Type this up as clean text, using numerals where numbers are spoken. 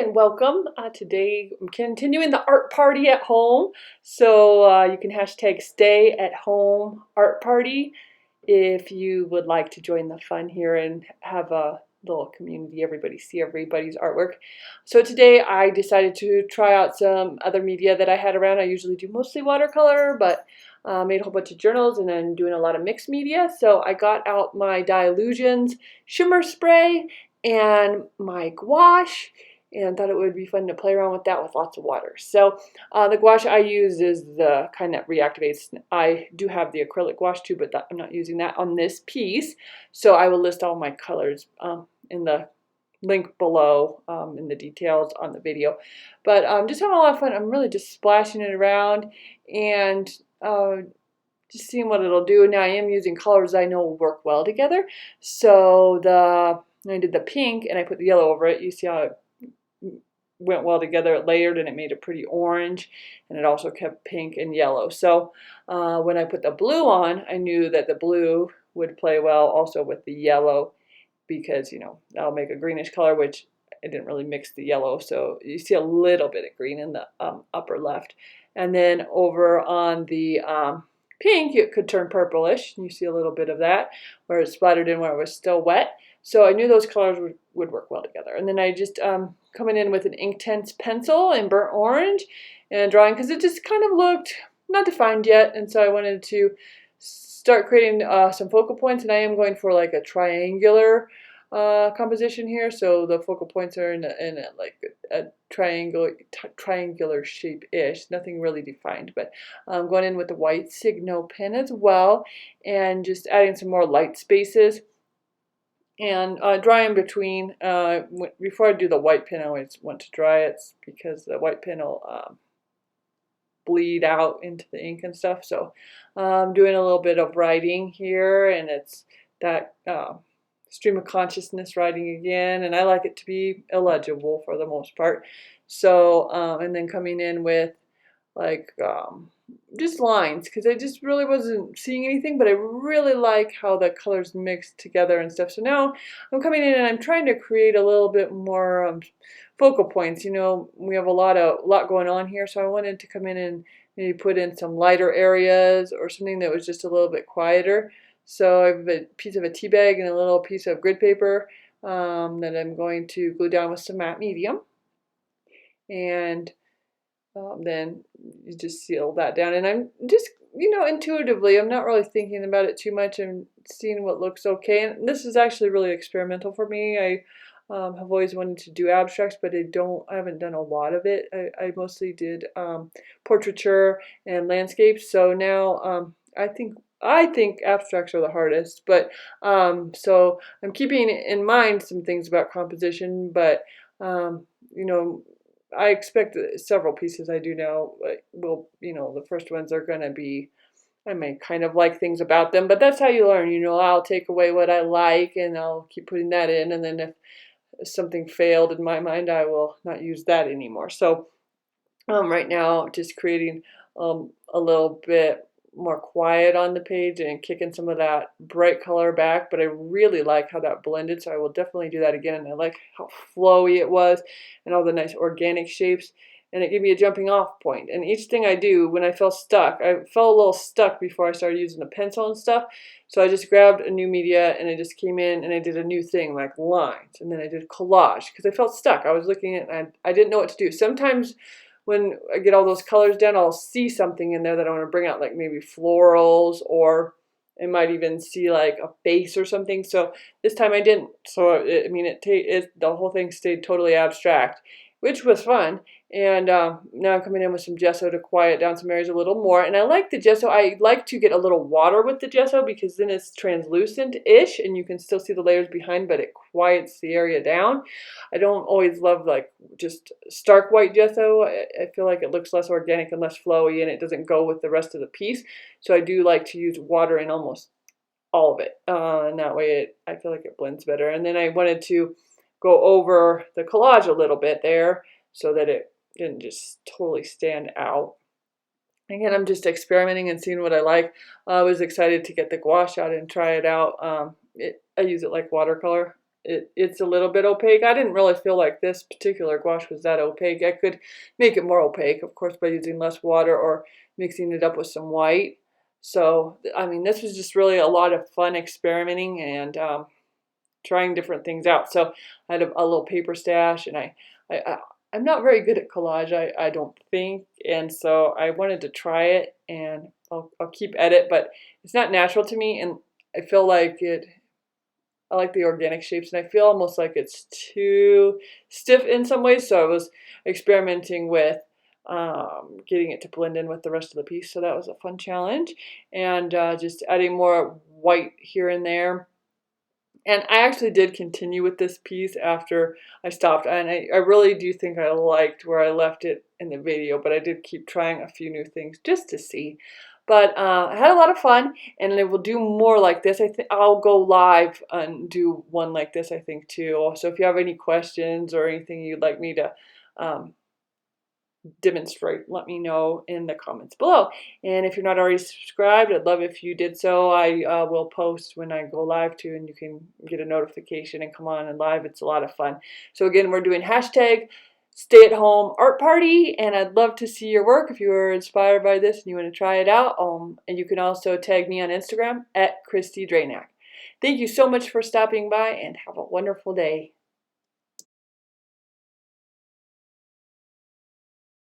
and welcome. Today I'm continuing the art party at home. So you can hashtag stay at home art party if you would like to join the fun here and have a little community, everybody see everybody's artwork. So today I decided to try out some other media that I had around. I usually do mostly watercolor, but made a whole bunch of journals and then doing a lot of mixed media. So I got out my Dylusions shimmer spray and my gouache and thought it would be fun to play around with that with lots of water. So the gouache I use is the kind that reactivates. I do have the acrylic gouache too, but I'm not using that on this piece. So I will list all my colors in the link below in the details on the video. But just having a lot of fun. I'm really just splashing it around and just seeing what it'll do. Now I am using colors I know will work well together. So I did the pink and I put the yellow over it. You see how it went well together. It layered and it made it pretty orange, and it also kept pink and yellow. So when I put the blue on, I knew that the blue would play well also with the yellow, because that'll make a greenish color, which I didn't really mix the yellow, so you see a little bit of green in the upper left. And then over on the pink, it could turn purplish. You see a little bit of that where it splattered in where it was still wet. So I knew those colors would work well together. And then I just coming in with an Inktense pencil in burnt orange and drawing, because it just kind of looked not defined yet. And so I wanted to start creating some focal points, and I am going for like a triangular composition here. So the focal points are in like a triangular shape-ish, nothing really defined, but I'm going in with the white Signo Pen as well, and just adding some more light spaces. And dry in between. Before I do the white pen, I always want to dry it because the white pen will bleed out into the ink and stuff. So I'm doing a little bit of writing here, and it's that stream of consciousness writing again, and I like it to be illegible for the most part. So and then coming in with like just lines, because I just really wasn't seeing anything, but I really like how the colors mix together and stuff. So now I'm coming in and I'm trying to create a little bit more focal points. We have a lot going on here, so I wanted to come in and maybe put in some lighter areas or something that was just a little bit quieter. So I have a piece of a tea bag and a little piece of grid paper that I'm going to glue down with some matte medium, and then you just seal that down. And I'm just, intuitively, I'm not really thinking about it too much. I'm seeing what looks okay. And this is actually really experimental for me. I have always wanted to do abstracts, but I haven't done a lot of it. I mostly did portraiture and landscapes. So now I think abstracts are the hardest. But so I'm keeping in mind some things about composition, but I expect several pieces I do now will, the first ones are going to be, I may kind of like things about them, but that's how you learn. I'll take away what I like and I'll keep putting that in, and then if something failed in my mind, I will not use that anymore. So right now, just creating a little bit more quiet on the page and kicking some of that bright color back, but I really like how that blended, so I will definitely do that again. And I like how flowy it was and all the nice organic shapes, and it gave me a jumping off point. And each thing I do, when I felt a little stuck before I started using the pencil and stuff, so I just grabbed a new media and I just came in and I did a new thing like lines, and then I did collage because I felt stuck. I was looking at it and I didn't know what to do. Sometimes when I get all those colors down, I'll see something in there that I want to bring out, like maybe florals, or I might even see like a face or something. So this time I didn't. So the whole thing stayed totally abstract, which was fun. And now I'm coming in with some gesso to quiet down some areas a little more. And I like the gesso. I like to get a little water with the gesso because then it's translucent-ish and you can still see the layers behind, but it quiets the area down. I don't always love like just stark white gesso. I feel like it looks less organic and less flowy, and it doesn't go with the rest of the piece. So I do like to use water in almost all of it. And that way I feel like it blends better. And then I wanted to go over the collage a little bit there so that it didn't just totally stand out. Again, I'm just experimenting and seeing what I like. I was excited to get the gouache out and try it out. I use it like watercolor. it's a little bit opaque. I didn't really feel like this particular gouache was that opaque. I could make it more opaque, of course, by using less water or mixing it up with some white. So, I mean, this was just really a lot of fun experimenting and trying different things out. So I had a little paper stash, and I'm not very good at collage, I don't think, and so I wanted to try it, and I'll keep at it, but it's not natural to me, and I feel like I like the organic shapes, and I feel almost like it's too stiff in some ways, so I was experimenting with getting it to blend in with the rest of the piece, so that was a fun challenge, and just adding more white here and there. And I actually did continue with this piece after I stopped, and I really do think I liked where I left it in the video, but I did keep trying a few new things just to see. But I had a lot of fun, and I will do more like this. I think I'll go live and do one like this, I think, too. So if you have any questions or anything you'd like me to demonstrate, let me know in the comments below. And if you're not already subscribed, I'd love if you did so. I will post when I go live too, and you can get a notification and come on and live. It's a lot of fun. So again, we're doing hashtag stay at home art party, and I'd love to see your work if you were inspired by this and you want to try it out. And you can also tag me on Instagram at Christy Dranak. Thank you so much for stopping by, and have a wonderful day.